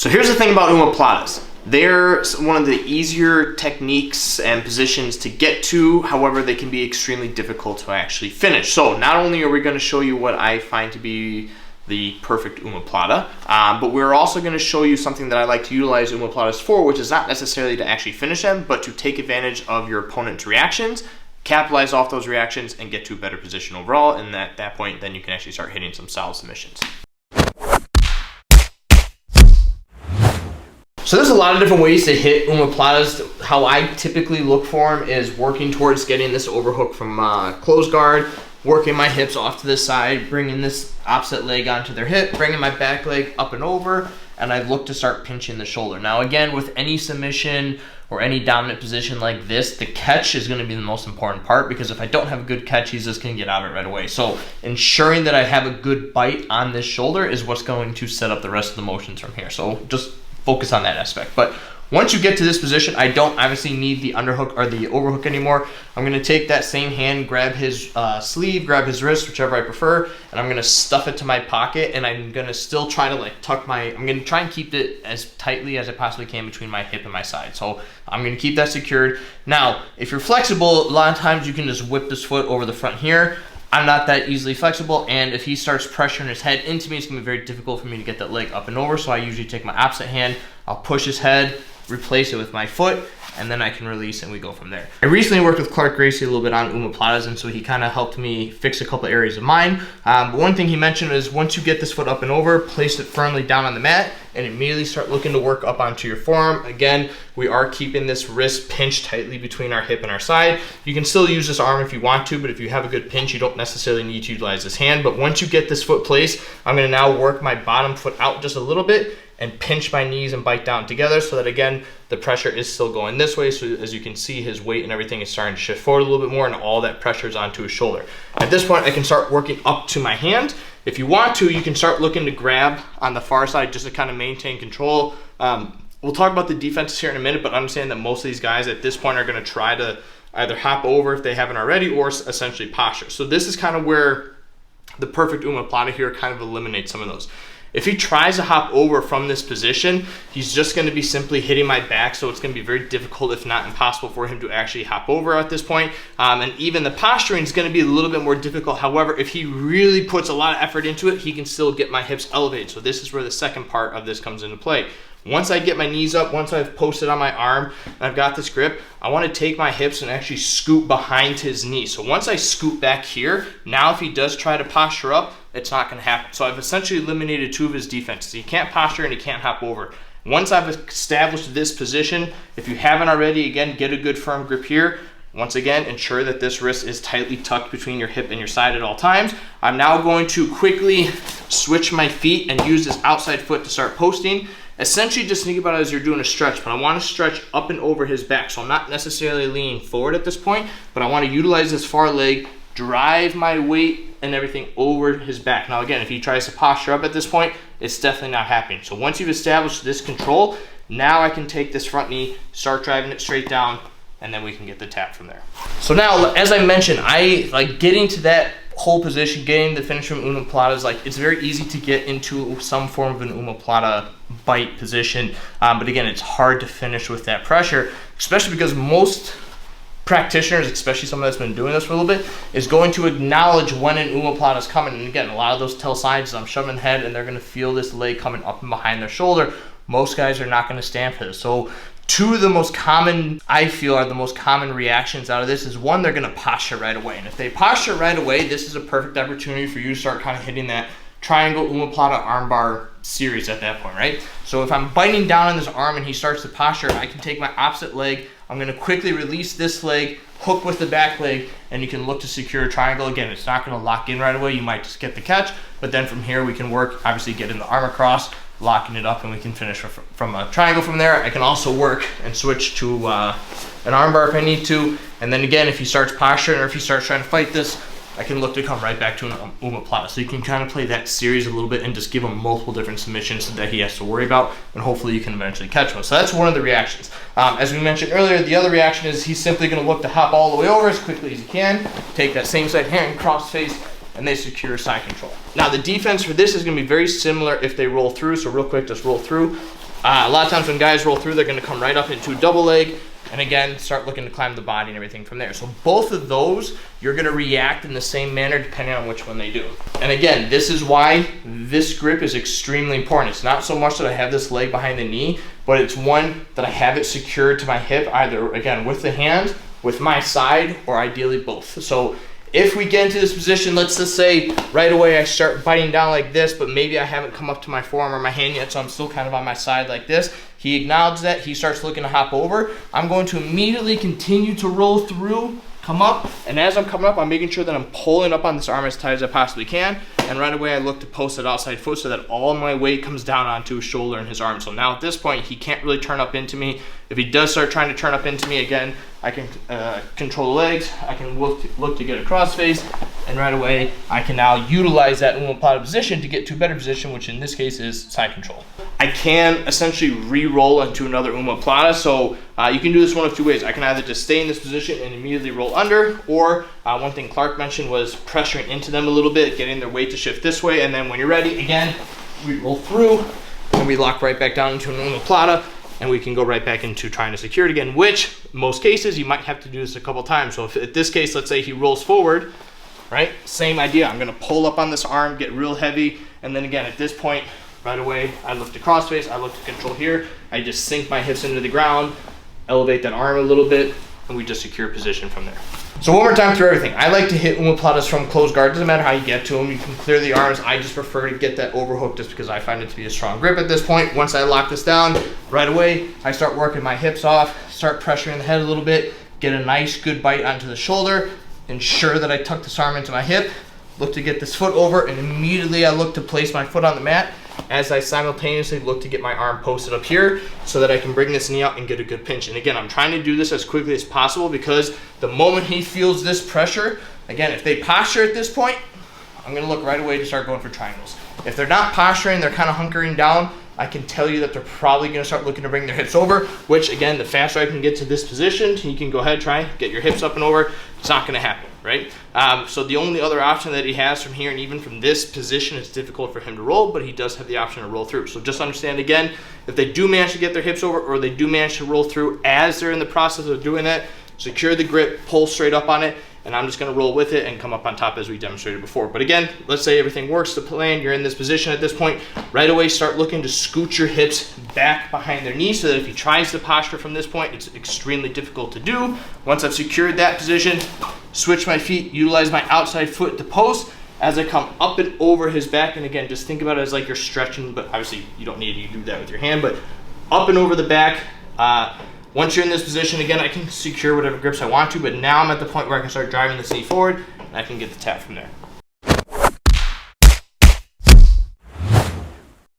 So here's the thing about omoplatas. They're one of the easier techniques and positions to get to. However, they can be extremely difficult to actually finish. So not only are we going to show you what I find to be the perfect omoplata, but we're also going to show you something that I like to utilize omoplatas for, which is not necessarily to actually finish them, but to take advantage of your opponent's reactions, capitalize off those reactions, and get to a better position overall. And at that point, then you can actually start hitting some solid submissions. So there's a lot of different ways to hit omoplatas. How I typically look for them is working towards getting this overhook from closed guard, working my hips off to the side, bringing this opposite leg onto their hip, bringing my back leg up and over, and I look to start pinching the shoulder. Now again, with any submission or any dominant position like this, the catch is going to be the most important part, because if I don't have a good catch, he's just going to get out of it right away. So ensuring that I have a good bite on this shoulder is what's going to set up the rest of the motions from here. So just focus on that aspect. But once you get to this position, I don't obviously need the underhook or the overhook anymore. I'm going to take that same hand, grab his sleeve, grab his wrist, whichever I prefer, and I'm going to stuff it to my pocket, and I'm going to still try to I'm going to try and keep it as tightly as I possibly can between my hip and my side. So I'm going to keep that secured. Now, if you're flexible, a lot of times you can just whip this foot over the front here. I'm not that easily flexible, and if he starts pressuring his head into me, it's going to be very difficult for me to get that leg up and over. So I usually take my opposite hand, I'll push his head, replace it with my foot, and then I can release and we go from there. I recently worked with Clark Gracie a little bit on omoplatas, and so he kind of helped me fix a couple areas of mine. But one thing he mentioned is once you get this foot up and over, place it firmly down on the mat and immediately start looking to work up onto your forearm. Again, we are keeping this wrist pinched tightly between our hip and our side. You can still use this arm if you want to, but if you have a good pinch, you don't necessarily need to utilize this hand. But once you get this foot placed, I'm going to now work my bottom foot out just a little bit and pinch my knees and bite down together, so that again, the pressure is still going this way. So as you can see, his weight and everything is starting to shift forward a little bit more, and all that pressure is onto his shoulder. At this point, I can start working up to my hand. If you want to, you can start looking to grab on the far side just to kind of maintain control. We'll talk about the defenses here in a minute, but understand that most of these guys at this point are going to try to either hop over if they haven't already, or essentially posture. So this is kind of where the perfect omoplata here kind of eliminates some of those. If he tries to hop over from this position, he's just going to be simply hitting my back, so it's going to be very difficult, if not impossible, for him to actually hop over at this point. And even the posturing is going to be a little bit more difficult. However, if he really puts a lot of effort into it, he can still get my hips elevated. So this is where the second part of this comes into play. Once I get my knees up, once I've posted on my arm and I've got this grip, I want to take my hips and actually scoot behind his knee. So once I scoot back here, now if he does try to posture up, it's not going to happen. So I've essentially eliminated two of his defenses. He can't posture and he can't hop over. Once I've established this position, if you haven't already, again, get a good firm grip here. Once again, ensure that this wrist is tightly tucked between your hip and your side at all times. I'm now going to quickly switch my feet and use this outside foot to start posting. Essentially, just think about it as you're doing a stretch, but I want to stretch up and over his back. So I'm not necessarily leaning forward at this point, but I want to utilize this far leg, drive my weight and everything over his back. Now again, if he tries to posture up at this point, it's definitely not happening. So once you've established this control, now I can take this front knee, start driving it straight down, and then we can get the tap from there. So now, as I mentioned, I like getting to that whole position, getting the finish from omoplata is like, it's very easy to get into some form of an omoplata bite position. But again, it's hard to finish with that pressure, especially because most practitioners, especially someone that's been doing this for a little bit, is going to acknowledge when an omoplata is coming. And again, a lot of those tell signs, I'm shoving the head and they're going to feel this leg coming up and behind their shoulder. Most guys are not going to stand for this. So two of the most common, I feel, are the most common reactions out of this is, one, they're going to posture right away. And if they posture right away, this is a perfect opportunity for you to start kind of hitting that triangle omoplata armbar series at that point, right? So if I'm biting down on this arm and he starts to posture, I can take my opposite leg, I'm going to quickly release this leg, hook with the back leg, and you can look to secure a triangle. Again, it's not going to lock in right away. You might just get the catch, but then from here we can work, obviously getting the arm across, locking it up, and we can finish from a triangle from there. I can also work and switch to an armbar if I need to. And then again, if he starts posturing or if he starts trying to fight this, I can look to come right back to an omoplata. So you can kind of play that series a little bit and just give him multiple different submissions that he has to worry about, and hopefully you can eventually catch one. So that's one of the reactions. As we mentioned earlier, the other reaction is he's simply going to look to hop all the way over as quickly as he can, take that same side hand, cross face, and they secure side control. Now the defense for this is going to be very similar if they roll through. So real quick, just roll through. A lot of times when guys roll through, they're gonna come right up into a double leg, and again, start looking to climb the body and everything from there. So both of those, you're gonna react in the same manner depending on which one they do. And again, this is why this grip is extremely important. It's not so much that I have this leg behind the knee, but it's one that I have it secured to my hip, either, again, with the hand, with my side, or ideally both. So if we get into this position, let's just say right away I start biting down like this, but maybe I haven't come up to my forearm or my hand yet, so I'm still kind of on my side like this. He acknowledges that, he starts looking to hop over. I'm going to immediately continue to roll through, come up, and as I'm coming up, I'm making sure that I'm pulling up on this arm as tight as I possibly can, and right away I look to post that outside foot so that all my weight comes down onto his shoulder and his arm. So now at this point, he can't really turn up into me. If he does start trying to turn up into me again, I can control the legs, I can look to get a crossface, and right away I can now utilize that omoplata position to get to a better position, which in this case is side control. I can essentially re-roll into another omoplata, so you can do this one of two ways. I can either just stay in this position and immediately roll under, or one thing Clark mentioned was pressuring into them a little bit, getting their weight to shift this way, and then when you're ready, again, we roll through, and we lock right back down into an omoplata, and we can go right back into trying to secure it again, which in most cases you might have to do this a couple times. So if in this case, let's say he rolls forward, right? Same idea. I'm gonna pull up on this arm, get real heavy, and then again, at this point, right away, I look to crossface, I look to control here, I just sink my hips into the ground, elevate that arm a little bit, and we just secure position from there. So one more time through everything. I like to hit omoplatas from closed guard. Doesn't matter how you get to them. You can clear the arms. I just prefer to get that overhook just because I find it to be a strong grip at this point. Once I lock this down, right away, I start working my hips off, start pressuring the head a little bit, get a nice good bite onto the shoulder, ensure that I tuck this arm into my hip, look to get this foot over, and immediately I look to place my foot on the mat as I simultaneously look to get my arm posted up here so that I can bring this knee out and get a good pinch. And again, I'm trying to do this as quickly as possible because the moment he feels this pressure, again, if they posture at this point, I'm gonna look right away to start going for triangles. If they're not posturing, they're kind of hunkering down, I can tell you that they're probably gonna start looking to bring their hips over, which again, the faster I can get to this position, you can go ahead, try, get your hips up and over, it's not gonna happen, right? So the only other option that he has from here, and even from this position, it's difficult for him to roll, but he does have the option to roll through. So just understand again, if they do manage to get their hips over or they do manage to roll through as they're in the process of doing that, secure the grip, pull straight up on it, and I'm just gonna roll with it and come up on top as we demonstrated before. But again, let's say everything works to plan, you're in this position at this point, right away start looking to scoot your hips back behind their knees so that if he tries to posture from this point, it's extremely difficult to do. Once I've secured that position, switch my feet, utilize my outside foot to post as I come up and over his back. And again, just think about it as like you're stretching, but obviously you don't need to do that with your hand, but up and over the back. Once you're in this position, again, I can secure whatever grips I want to, but now I'm at the point where I can start driving this knee forward and I can get the tap from there.